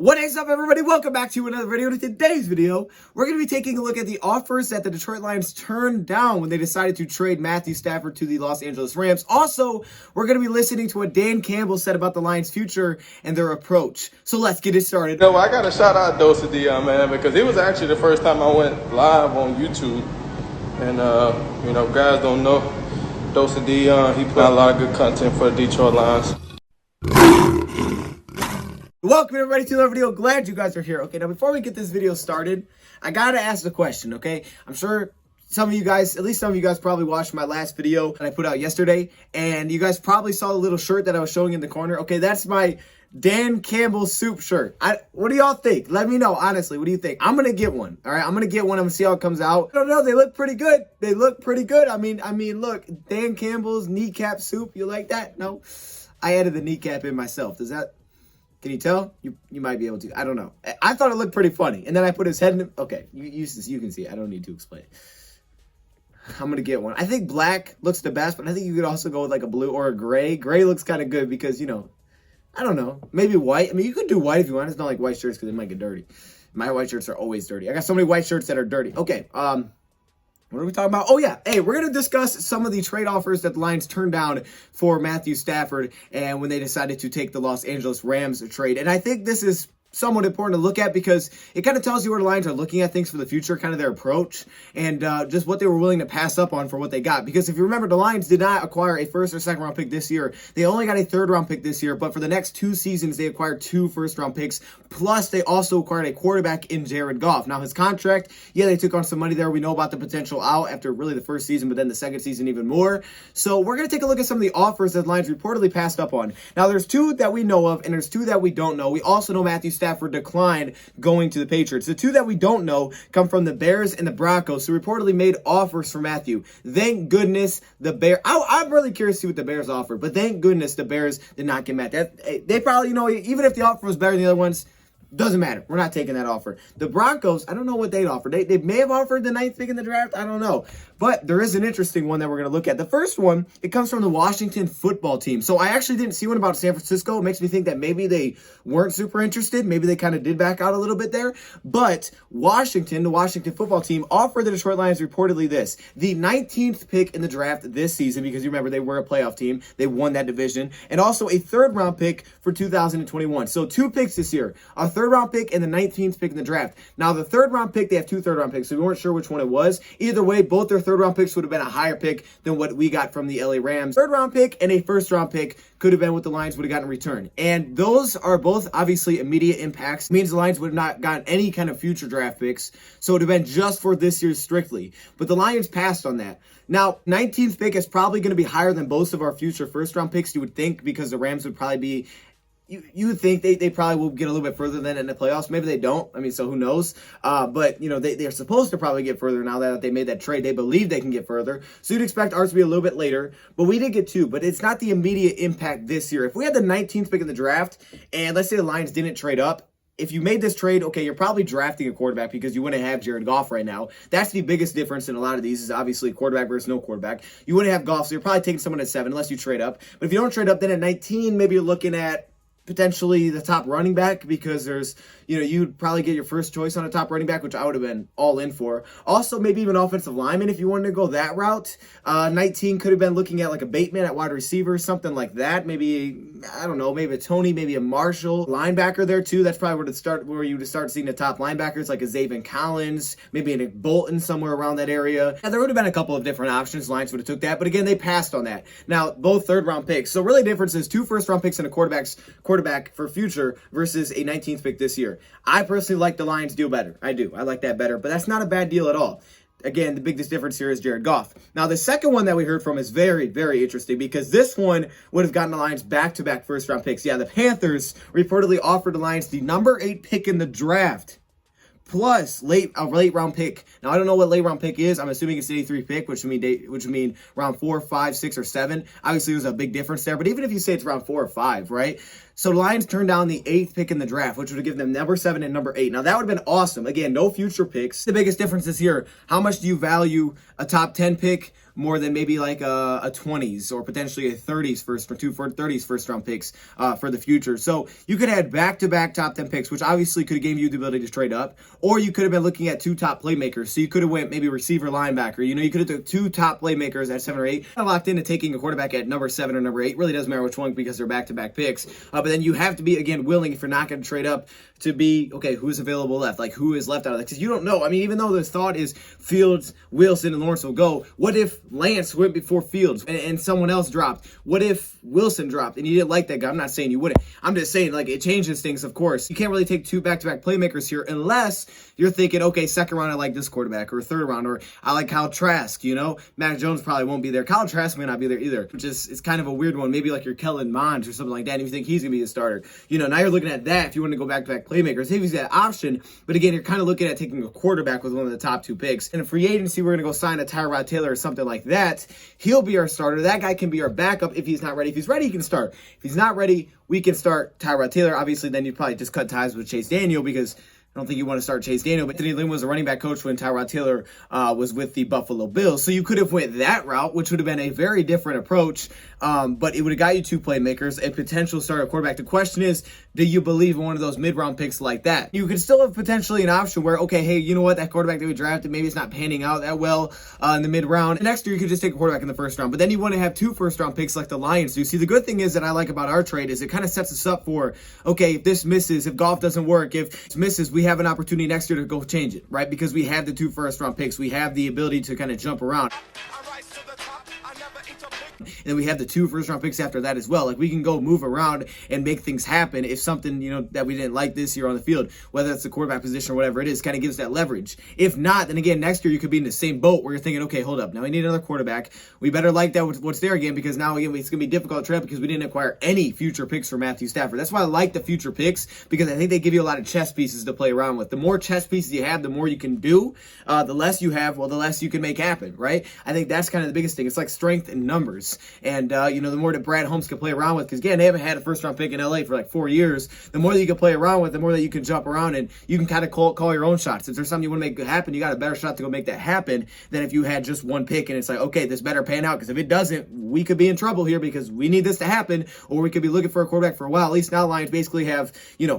What is up, everybody? Welcome back to another video. In today's video, we're going to be taking a look at the offers that the Detroit Lions turned down when they decided to trade Matthew Stafford to the Los Angeles Rams. Also, we're going to be listening to what Dan Campbell said about the Lions' future and their approach. So let's get it started. No, I got to shout out DoseOfDion, man, because it was actually the first time I went live on YouTube. And, guys don't know, DoseOfDion, he put out a lot of good content for the Detroit Lions. Welcome everybody to another video. Glad you guys are here. Okay, now before we get this video started, I gotta ask the question, okay? I'm sure some of you guys, at least some of you guys probably watched my last video that I put out yesterday, and you guys probably saw the little shirt that I was showing in the corner. Okay, that's my Dan Campbell soup shirt. What do y'all think? Let me know, honestly. What do you think? I'm gonna get one, all right? I'm gonna get one. I'm gonna see how it comes out. I don't know. They look pretty good. They look pretty good. I mean, look, Dan Campbell's kneecap soup. You like that? No? I added the kneecap in myself. Does that... Can you tell? You might be able to. I don't know. I thought it looked pretty funny. And then I put his head in. Okay, you can see. I don't need to explain. I'm going to get one. I think black looks the best, but I think you could also go with like a blue or a gray. Gray looks kind of good because, I don't know. Maybe white. I mean, you could do white if you want. It's not like white shirts because they might get dirty. My white shirts are always dirty. I got so many white shirts that are dirty. Okay, what are we talking about? Oh, yeah. Hey, we're going to discuss some of the trade offers that the Lions turned down for Matthew Stafford and when they decided to take the Los Angeles Rams trade. And I think this is somewhat important to look at because it kind of tells you where the Lions are looking at things for the future, kind of their approach, and just what they were willing to pass up on for what they got. Because if you remember, the Lions did not acquire a first or second round pick this year. They only got a third round pick this year, but for the next 2 seasons, they acquired 2 first round picks. Plus, they also acquired a quarterback in Jared Goff. Now, his contract, yeah, they took on some money there. We know about the potential out after really the first season, but then the second season even more. So we're going to take a look at some of the offers that the Lions reportedly passed up on. Now, there's 2 that we know of, and there's 2 that we don't know. We also know Matthew Stafford declined going to the Patriots. The 2 that we don't know come from the Bears and the Broncos, who reportedly made offers for Matthew. Thank goodness the Bears... I'm really curious to see what the Bears offered, but thank goodness the Bears did not get mad. They probably, even if the offer was better than the other ones, doesn't matter. We're not taking that offer. The Broncos, I don't know what they'd offer. They may have offered the 9th pick in the draft. I don't know. But there is an interesting one that we're going to look at. The first one, it comes from the Washington football team. So I actually didn't see one about San Francisco. It makes me think that maybe they weren't super interested. Maybe they kind of did back out a little bit there. But Washington, the Washington football team, offered the Detroit Lions reportedly this: the 19th pick in the draft this season, because you remember they were a playoff team. They won that division. And also a 3rd round pick for 2021. So 2 picks this year. A 3rd round pick and the 19th pick in the draft. Now, the 3rd round pick, they have 2 3rd round picks, so we weren't sure which one it was. Either way, both their 3rd round picks would have been a higher pick than what we got from the LA Rams. 3rd round pick and a 1st round pick could have been what the Lions would have gotten in return. And those are both obviously immediate impacts. It means the Lions would have not gotten any kind of future draft picks, so it would have been just for this year strictly. But the Lions passed on that. Now, 19th pick is probably going to be higher than most of our future 1st round picks, you would think, because the Rams would probably be... You would think they probably will get a little bit further than in the playoffs. Maybe they don't. I mean, so who knows? But, they're supposed to probably get further now that they made that trade. They believe they can get further. So you'd expect ours to be a little bit later. But we did get 2. But it's not the immediate impact this year. If we had the 19th pick in the draft, and let's say the Lions didn't trade up, if you made this trade, okay, you're probably drafting a quarterback because you wouldn't have Jared Goff right now. That's the biggest difference in a lot of these is obviously quarterback versus no quarterback. You wouldn't have Goff, so you're probably taking someone at 7 unless you trade up. But if you don't trade up, then at 19, maybe you're looking at potentially the top running back because there's, you'd probably get your first choice on a top running back, which I would have been all in for. Also, maybe even offensive lineman if you wanted to go that route. 19 could have been looking at like a Bateman at wide receiver, something like that. Maybe, I don't know, maybe a Tony, maybe a Marshall. Linebacker there too. That's probably where you would start seeing the top linebackers like a Zaven Collins, maybe a Nick Bolton somewhere around that area. And there would have been a couple of different options. Lions would have took that. But again, they passed on that. Now, both 3rd round picks. So really the difference is 2 1st round picks and a quarterback for future versus a 19th pick this year. I personally like the Lions deal better. I do. I like that better, but that's not a bad deal at all. Again, the biggest difference here is Jared Goff. Now, the second one that we heard from is very, very interesting because this one would have gotten the Lions back-to-back first-round picks. Yeah, the Panthers reportedly offered the Lions the number 8 pick in the draft, plus a late round pick. Now, I don't know what late round pick is. I'm assuming it's the 83 pick, which would mean round 4, 5, 6, or 7. Obviously, there's a big difference there. But even if you say it's round 4 or 5, right? So the Lions turned down the 8th pick in the draft, which would have given them number 7 and number 8. Now, that would have been awesome. Again, no future picks. The biggest difference is here. How much do you value a top 10 pick more than maybe like a 20s or potentially a 30s first or 30s first round picks for the future. So you could have back-to-back top 10 picks, which obviously could have given you the ability to trade up, or you could have been looking at 2 top playmakers. So you could have went maybe receiver, linebacker. You could have took 2 top playmakers at 7 or 8. Kind of locked into taking a quarterback at number 7 or number 8. Really doesn't matter which one because they're back-to-back picks. But then you have to be, again, willing, if you're not going to trade up, to be, okay, who's available left? Like, who is left out of that? Because you don't know. I mean, even though the thought is Fields, Wilson, and Lawrence will go, what if Lance went before Fields and someone else dropped? What if Wilson dropped and you didn't like that guy? I'm not saying you wouldn't. I'm just saying, like, it changes things, of course. You can't really take 2 back-to-back playmakers here unless you're thinking, okay, second round, I like this quarterback, or third round, or I like Kyle Trask, Mac Jones probably won't be there. Kyle Trask may not be there either, which is it's kind of a weird one. Maybe like your Kellen Mond or something like that, and you think he's going to be a starter. Now you're looking at that if you want to go back-to-back playmakers. If he's that option, but again, you're kind of looking at taking a quarterback with one of the top 2 picks. In a free agency, we're going to go sign a Tyrod Taylor or something like that. He'll be our starter. That guy can be our backup if he's not ready. If he's ready, he can start. If he's not ready, we can start Tyrod Taylor. Obviously, then you'd probably just cut ties with Chase Daniel because I don't think you want to start Chase Daniel, but Anthony Lynn was a running back coach when Tyrod Taylor was with the Buffalo Bills. So you could have went that route, which would have been a very different approach, but it would have got you 2 playmakers, a potential starter quarterback. The question is, do you believe in one of those mid-round picks like that? You could still have potentially an option where, okay, hey, you know what, that quarterback that we drafted, maybe it's not panning out that well in the mid-round. Next year, you could just take a quarterback in the first round, but then you want to have 2 first-round picks like the Lions do. See, the good thing is that I like about our trade is it kind of sets us up for, okay, if this misses, if Goff doesn't work, if this misses, we have an opportunity next year to go change it, right? Because we have the 2 first-round picks. We have the ability to kind of jump around. And then we have the 2 first-round picks after that as well. Like, we can go move around and make things happen if something, that we didn't like this year on the field, whether it's the quarterback position or whatever it is, kind of gives that leverage. If not, then again, next year you could be in the same boat where you're thinking, okay, hold up. Now we need another quarterback. We better like that what's there again, because now, again, it's going to be difficult to trade because we didn't acquire any future picks for Matthew Stafford. That's why I like the future picks, because I think they give you a lot of chess pieces to play around with. The more chess pieces you have, the more you can do. The less you have, well, the less you can make happen, right? I think that's kind of the biggest thing. It's like strength in numbers. And, the more that Brad Holmes can play around with, because again, they haven't had a first-round pick in LA for like 4 years. The more that you can play around with, the more that you can jump around and you can kind of call your own shots. If there's something you want to make happen, you got a better shot to go make that happen than if you had just 1 pick and it's like, okay, this better pan out, because if it doesn't, we could be in trouble here because we need this to happen, or we could be looking for a quarterback for a while. At least now Lions basically have,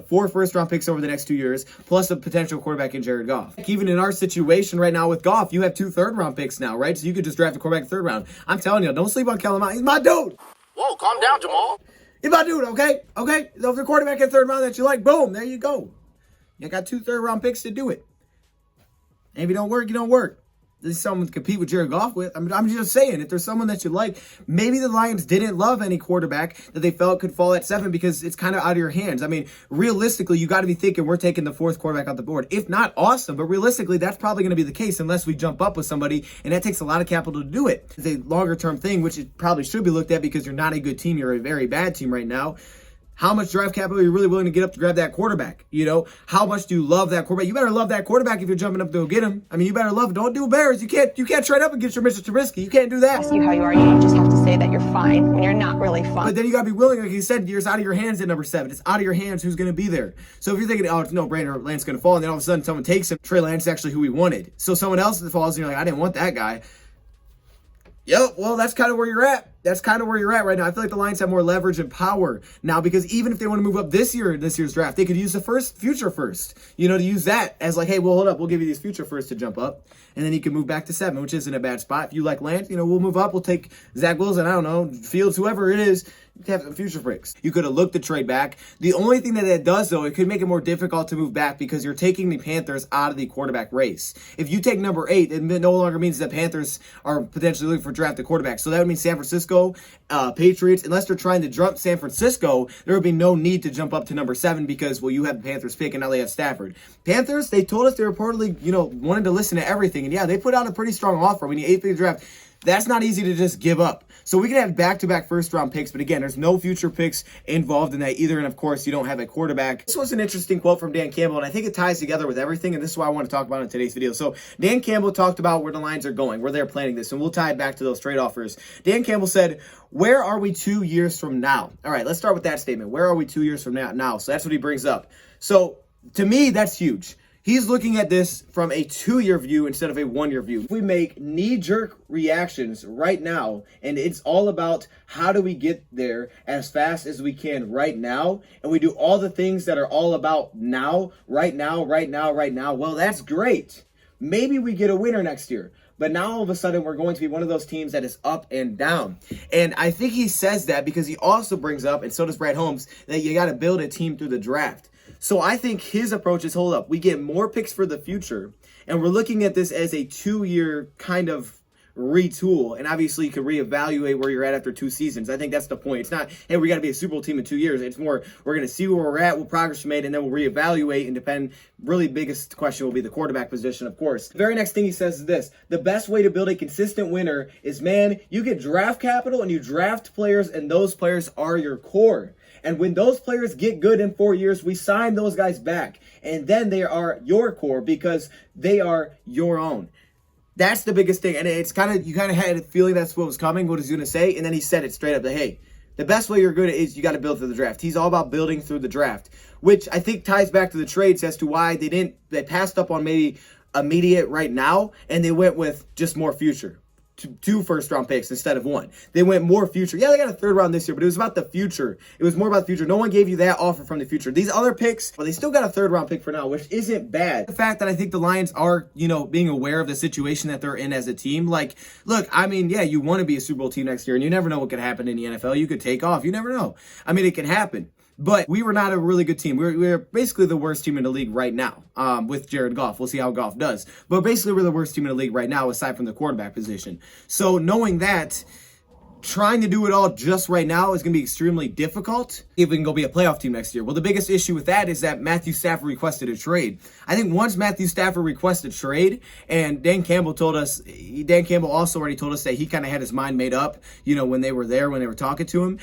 4 first-round picks over the next 2 years, plus a potential quarterback in Jared Goff. Even in our situation right now with Goff, you have 2 third-round picks now, right? So you could just draft a quarterback in the 3rd round. I'm telling you, don't sleep on Kellen Mond. He's my dude. Whoa, calm down, Jamal. He's my dude, okay? Okay? So if the quarterback in 3rd round that you like, boom, there you go. You got 2 third-round picks to do it. And if you don't work, you don't work. There's someone to compete with Jared Goff with. I'm just saying, if there's someone that you like, maybe the Lions didn't love any quarterback that they felt could fall at 7 because it's kind of out of your hands. I mean, realistically, you got to be thinking we're taking the 4th quarterback off the board. If not, awesome. But realistically, that's probably going to be the case unless we jump up with somebody, and that takes a lot of capital to do it. It's a longer-term thing, which it probably should be looked at because you're not a good team. You're a very bad team right now. How much draft capital are you really willing to get up to grab that quarterback? How much do you love that quarterback? You better love that quarterback if you're jumping up to go get him. I mean, you better love it. Don't do Bears. You can't trade up and get your Mr. Trubisky. You can't do that. Ask you how you are. You don't just have to say that you're fine when you're not really fine. But then you got to be willing, like you said, it's out of your hands at number 7. It's out of your hands who's going to be there. So if you're thinking, oh, it's no brainer, Lance going to fall, and then all of a sudden someone takes him, Trey Lance is actually who we wanted. So someone else falls, and you're like, I didn't want that guy. Yep, well, that's kind of where you're at. That's kind of where you're at right now. I feel like the Lions have more leverage and power now, because even if they want to move up this year's draft, they could use the future first, to use that as like, hey, well, hold up, we'll give you these future first to jump up, and then you can move back to 7, which isn't a bad spot. If you like Lance, we'll move up, we'll take Zach Wilson, I don't know, Fields, whoever it is, to have some future picks. You could have looked to trade back. The only thing that does, though, it could make it more difficult to move back because you're taking the Panthers out of the quarterback race. If you take number 8, it no longer means that Panthers are potentially looking for draft a quarterback. So that would mean San Francisco, Patriots, unless they're trying to jump San Francisco, there would be no need to jump up to number 7 because, well, you have the Panthers pick and now they have Stafford. Panthers, they told us they reportedly, wanted to listen to everything. And yeah, they put out a pretty strong offer. When you 8th pick draft, that's not easy to just give up. So we can have back-to-back first-round picks, but again, there's no future picks involved in that either, and of course, you don't have a quarterback. This was an interesting quote from Dan Campbell, and I think it ties together with everything, and this is why I want to talk about it in today's video. So Dan Campbell talked about where the Lions are going, where they're planning this, and we'll tie it back to those trade offers. Dan Campbell said, where are we 2 years from now? All right, let's start with that statement. Where are we 2 years from now? So that's what he brings up. So to me, that's huge. He's looking at this from a 2-year view instead of a 1-year view. We make knee-jerk reactions right now, and it's all about how do we get there as fast as we can right now, and we do all the things that are all about now, right now. Well, that's great. Maybe we get a winner next year. But now all of a sudden we're going to be one of those teams that is up and down. And I think he says that because he also brings up, and so does Brad Holmes, that you got to build a team through the draft. So I think his approach is, hold up, we get more picks for the future, and we're looking at this as a 2-year kind of retool, and obviously you can reevaluate where you're at after 2 seasons. I think that's the point. It's not, hey, we got to be a Super Bowl team in 2 years. It's more, we're going to see where we're at, what progress we made, and then we'll reevaluate and depend. Really biggest question will be the quarterback position, of course. The very next thing he says is this: the best way to build a consistent winner is, man, you get draft capital and you draft players, and those players are your core. And when those players get good in 4 years, we sign those guys back. And then they are your core because they are your own. That's the biggest thing. And it's you kind of had a feeling that's what was coming, what he's going to say. And then he said it straight up that, hey, the best way you're good at is you got to build through the draft. He's all about building through the draft, which I think ties back to the trades as to why they passed up on maybe immediate right now. And they went with just more future. 2 first-round picks instead of 1. They went more future. Yeah, they got a 3rd round this year, but it was about the future. It was more about the future. No one gave you that offer from the future. These other picks, well, they still got a 3rd round pick for now, which isn't bad. The fact that I think the Lions are, being aware of the situation that they're in as a team. Like, look, I mean, yeah, you want to be a Super Bowl team next year, and you never know what could happen in the NFL. You could take off. You never know. I mean, it can happen. But we were not a really good team. We're basically the worst team in the league right now with Jared Goff. We'll see how Goff does. But basically, we're the worst team in the league right now, aside from the quarterback position. So knowing that, trying to do it all just right now is going to be extremely difficult if we can go be a playoff team next year. Well, the biggest issue with that is that Matthew Stafford requested a trade. I think once Matthew Stafford requested a trade, and Dan Campbell also already told us that he kind of had his mind made up, when they were talking to him.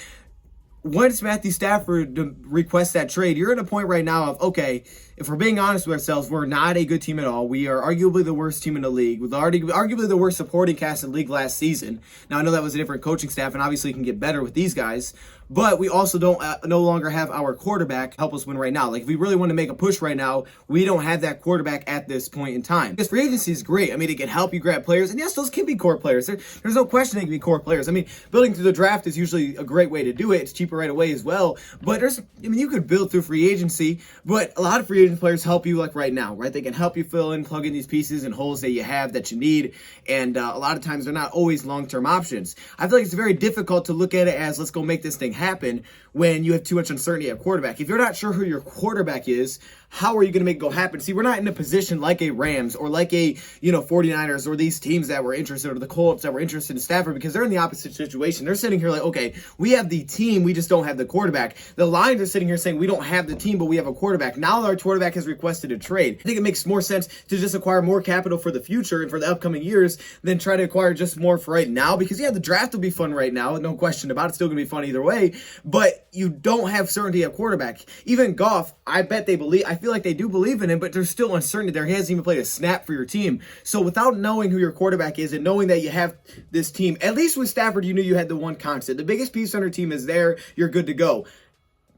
Once Matthew Stafford requests that trade, you're at a point right now of, okay, if we're being honest with ourselves, we're not a good team at all. We are arguably the worst team in the league, with arguably the worst supporting cast in the league last season. Now, I know that was a different coaching staff, and obviously can get better with these guys, but we also don't no longer have our quarterback help us win right now. Like, if we really want to make a push right now, we don't have that quarterback at this point in time. Because free agency is great. I mean, it can help you grab players, and yes, those can be core players. There's no question they can be core players. I mean, building through the draft is usually a great way to do it. It's cheaper right away as well, but you could build through free agency, but a lot of free agent players help you like right now, right? They can help you fill in, plug in these pieces and holes that you have that you need, and a lot of times they're not always long-term options. I feel like it's very difficult to look at it as, let's go make this thing happen, when you have too much uncertainty at quarterback. If you're not sure who your quarterback is, how are you going to make it go happen? See, we're not in a position like a Rams or like a 49ers or these teams that were interested, or the Colts that were interested in Stafford, because they're in the opposite situation. They're sitting here like, okay, we have the team, we just don't have the quarterback. The Lions are sitting here saying we don't have the team, but we have a quarterback. Now our quarterback has requested a trade. I think it makes more sense to just acquire more capital for the future and for the upcoming years than try to acquire just more for right now, because yeah, the draft will be fun right now, no question about it. It's still going to be fun either way, but you don't have certainty at quarterback. Even Goff, I feel like they do believe in him, but there's still uncertainty there. He hasn't even played a snap for your team. So without knowing who your quarterback is and knowing that you have this team, at least with Stafford, you knew you had the one constant. The biggest piece on your team is there. You're good to go.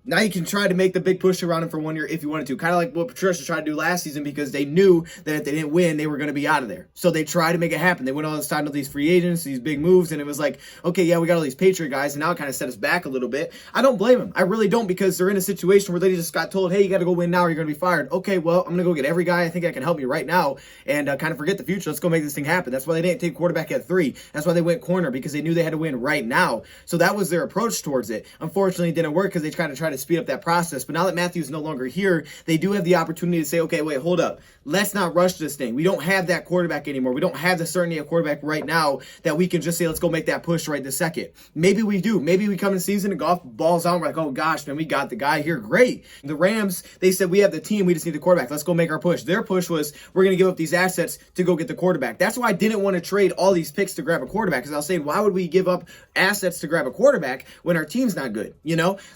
Now you can try to make the big push around him for 1 year if you wanted to. Kind of like what Patricia tried to do last season, because they knew that if they didn't win, they were going to be out of there. So they tried to make it happen. They went all the time with these free agents, these big moves, and it was like, okay, yeah, we got all these Patriot guys, and now it kind of set us back a little bit. I don't blame them. I really don't, because they're in a situation where they just got told, hey, you got to go win now or you're going to be fired. Okay, well, I'm going to go get every guy I think I can help you right now and kind of forget the future. Let's go make this thing happen. That's why they didn't take quarterback at 3. That's why they went corner, because they knew they had to win right now. So that was their approach towards it. Unfortunately, it didn't work because they tried to speed up that process. But now that Matthew's no longer here, they do have the opportunity to say, okay, wait, hold up. Let's not rush this thing. We don't have that quarterback anymore. We don't have the certainty of quarterback right now that we can just say, let's go make that push right this second. Maybe we do. Maybe we come in the season and Goff balls out. We're like, oh gosh, man, we got the guy here. Great. The Rams, they said, we have the team. We just need the quarterback. Let's go make our push. Their push was, we're going to give up these assets to go get the quarterback. That's why I didn't want to trade all these picks to grab a quarterback, because I was saying, why would we give up assets to grab a quarterback when our team's not good?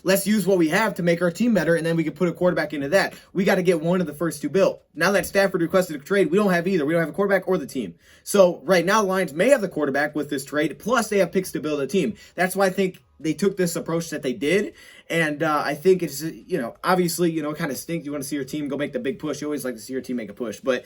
Let's use what we have to make our team better, and then we can put a quarterback into that. We got to get one of the first 2 built. Now that Stafford requested a trade, we don't have either. We don't have a quarterback or the team. So right now, the Lions may have the quarterback with this trade, plus they have picks to build a team. That's why I think they took this approach that they did, And I think it's, obviously, it kind of stinks. You want to see your team go make the big push. You always like to see your team make a push, but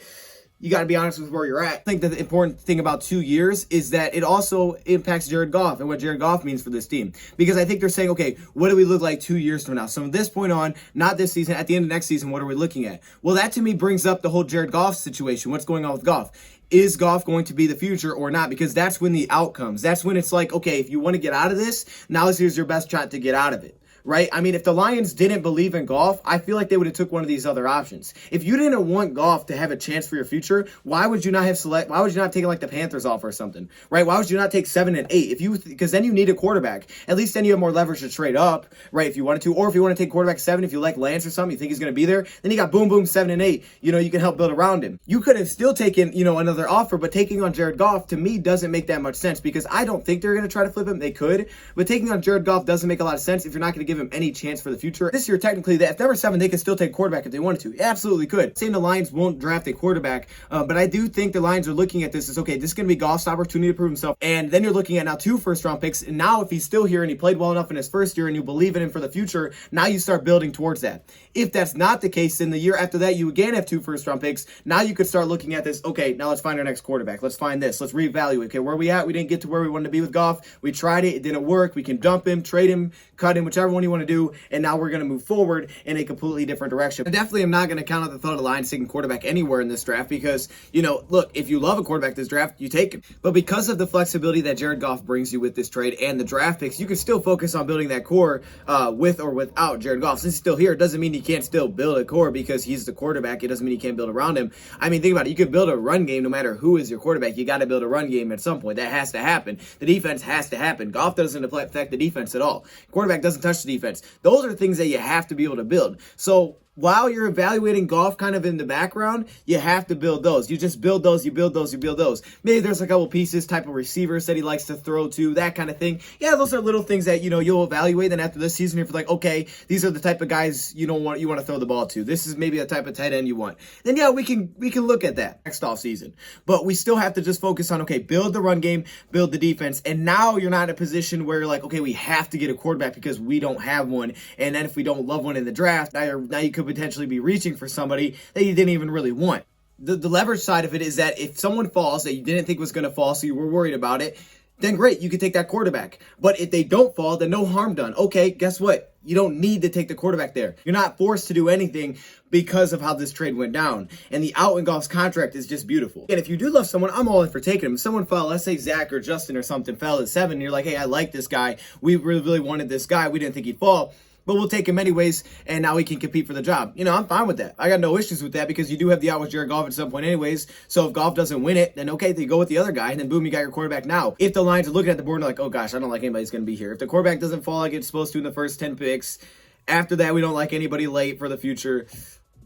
you got to be honest with where you're at. I think that the important thing about 2 years is that it also impacts Jared Goff and what Jared Goff means for this team. Because I think they're saying, okay, what do we look like 2 years from now? So from this point on, not this season, at the end of next season, what are we looking at? Well, that to me brings up the whole Jared Goff situation. What's going on with Goff? Is Goff going to be the future or not? Because that's when the outcomes. That's when it's like, okay, if you want to get out of this, now here's your best shot to get out of it. Right? I mean, if the Lions didn't believe in Goff, I feel like they would have took one of these other options. If you didn't want Goff to have a chance for your future, why would you not have taken like the Panthers off or something? Right? Why would you not take 7 and 8? Because then you need a quarterback. At least then you have more leverage to trade up, right? If you wanted to, or if you want to take quarterback 7, if you like Lance or something, you think he's going to be there, then you got boom 7 and 8. You can help build around him. You could have still taken, another offer, but taking on Jared Goff to me doesn't make that much sense because I don't think they're going to try to flip him. They could, but taking on Jared Goff doesn't make a lot of sense if you're not going to give him any chance for the future. This year, technically, at number 7, they could still take quarterback if they wanted to. Absolutely could. Saying the Lions won't draft a quarterback, but I do think the Lions are looking at this as, okay, this is going to be Goff's opportunity to prove himself. And then you're looking at now 2 first-round picks. And now if he's still here and he played well enough in his first year and you believe in him for the future, now you start building towards that. If that's not the case, then the year after that, you again have 2 first-round picks. Now you could start looking at this, okay, now let's find our next quarterback. Let's find this. Let's reevaluate. Okay, where are we at? We didn't get to where we wanted to be with Goff. We tried it. It didn't work. We can dump him, trade him, cut him, whichever one you want to do. And now we're going to move forward in a completely different direction. I definitely am not going to count out the thought of the Lions taking quarterback anywhere in this draft because, look, if you love a quarterback this draft, you take him. But because of the flexibility that Jared Goff brings you with this trade and the draft picks, you can still focus on building that core with or without Jared Goff. Since he's still here, it doesn't mean you can't still build a core because he's the quarterback. It doesn't mean you can't build around him. I mean, think about it. You can build a run game no matter who is your quarterback. You got to build a run game at some point. That has to happen. The defense has to happen. Goff doesn't affect the defense at all. Quarterback doesn't touch the defense. Those are things that you have to be able to build. So while you're evaluating Goff kind of in the background, you have to build those. You just build those, you build those, you build those. Maybe there's a couple pieces, type of receivers that he likes to throw to, that kind of thing. Yeah, those are little things that, you'll evaluate. Then after this season, if you're like, okay, these are the type of guys you want to throw the ball to. This is maybe a type of tight end you want. Then yeah, we can look at that next off season. But we still have to just focus on, okay, build the run game, build the defense. And now you're not in a position where you're like, okay, we have to get a quarterback because we don't have one. And then if we don't love one in the draft, now you could potentially be reaching for somebody that you didn't even really want. The leverage side of it is that if someone falls that you didn't think was going to fall, so you were worried about it, then great, you can take that quarterback. But if they don't fall, then no harm done. Okay, guess what? You don't need to take the quarterback there. You're not forced to do anything because of how this trade went down. And the out in Goff's contract is just beautiful. And if you do love someone, I'm all in for taking him. If someone fell, let's say Zach or Justin or something fell at 7, and you're like, hey, I like this guy. We really wanted this guy. We didn't think he'd fall. But we'll take him anyways, and now he can compete for the job. I'm fine with that. I got no issues with that because you do have the out with Jared Goff at some point anyways. So if Goff doesn't win it, then okay, they go with the other guy, and then boom, you got your quarterback now. If the Lions are looking at the board and like, oh gosh, I don't like anybody's going to be here. If the quarterback doesn't fall like it's supposed to in the first 10 picks, after that, we don't like anybody late for the future.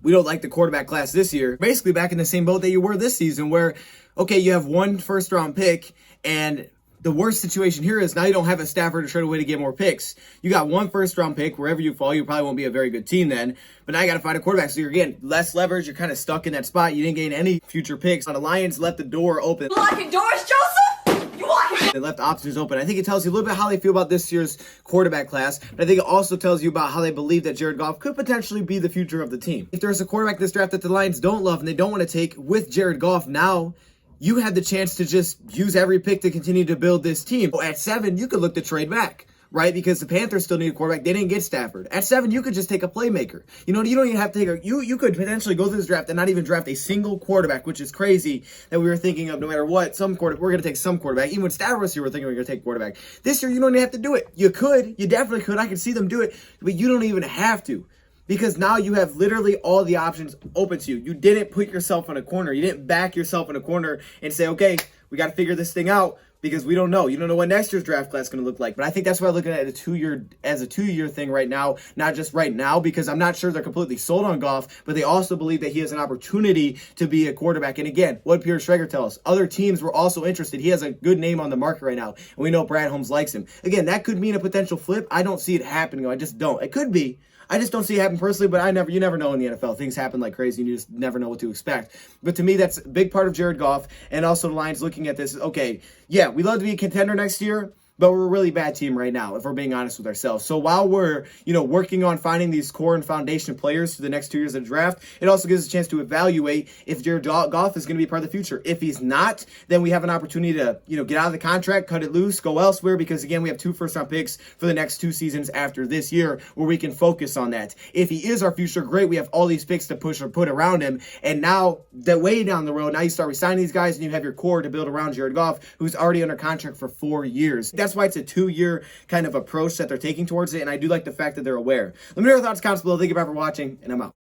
We don't like the quarterback class this year. Basically back in the same boat that you were this season where, okay, you have 1 first-round pick, and the worst situation here is now you don't have a Stafford to trade away to get more picks. You got 1 first-round pick. Wherever you fall, you probably won't be a very good team then. But now you got to find a quarterback. So you're getting less leverage. You're kind of stuck in that spot. You didn't gain any future picks. The Lions left the door open. You locking doors, Joseph? You locking? They left options open. I think it tells you a little bit how they feel about this year's quarterback class. But I think it also tells you about how they believe that Jared Goff could potentially be the future of the team. If there's a quarterback in this draft that the Lions don't love and they don't want to take with Jared Goff now, you had the chance to just use every pick to continue to build this team. At 7, you could look to trade back, right? Because the Panthers still need a quarterback. They didn't get Stafford. At 7, you could just take a playmaker. You don't even have to take you could potentially go through this draft and not even draft a single quarterback, which is crazy that we were thinking of no matter what. We're going to take some quarterback. Even when Stafford was here, we're thinking we're going to take quarterback. This year, you don't even have to do it. You definitely could. I can see them do it, but you don't even have to. Because now you have literally all the options open to you. You didn't put yourself in a corner. You didn't back yourself in a corner and say, okay, we got to figure this thing out because we don't know. You don't know what next year's draft class is going to look like. But I think that's why I'm looking at it as a two-year thing right now, not just right now, because I'm not sure they're completely sold on Goff, but they also believe that he has an opportunity to be a quarterback. And again, what Peter Schrager tells us, other teams were also interested. He has a good name on the market right now, and we know Brad Holmes likes him. Again, that could mean a potential flip. I don't see it happening. I just don't. It could be. I just don't see it happen personally, but you never know in the NFL. Things happen like crazy, and you just never know what to expect. But to me, that's a big part of Jared Goff, and also the Lions looking at this. Okay, yeah, we'd love to be a contender next year, but we're a really bad team right now, if we're being honest with ourselves. So while we're, working on finding these core and foundation players for the next 2 years of the draft, it also gives us a chance to evaluate if Jared Goff is going to be part of the future. If he's not, then we have an opportunity to, get out of the contract, cut it loose, go elsewhere, because again, we have 2 first-round picks for the next 2 seasons after this year where we can focus on that. If he is our future, great. We have all these picks to push or put around him. And now, that way down the road, now you start resigning these guys and you have your core to build around Jared Goff, who's already under contract for 4 years. That's why it's a 2-year kind of approach that they're taking towards it. And I do like the fact that they're aware. Let me know your thoughts, comments below. Thank you for watching, and I'm out.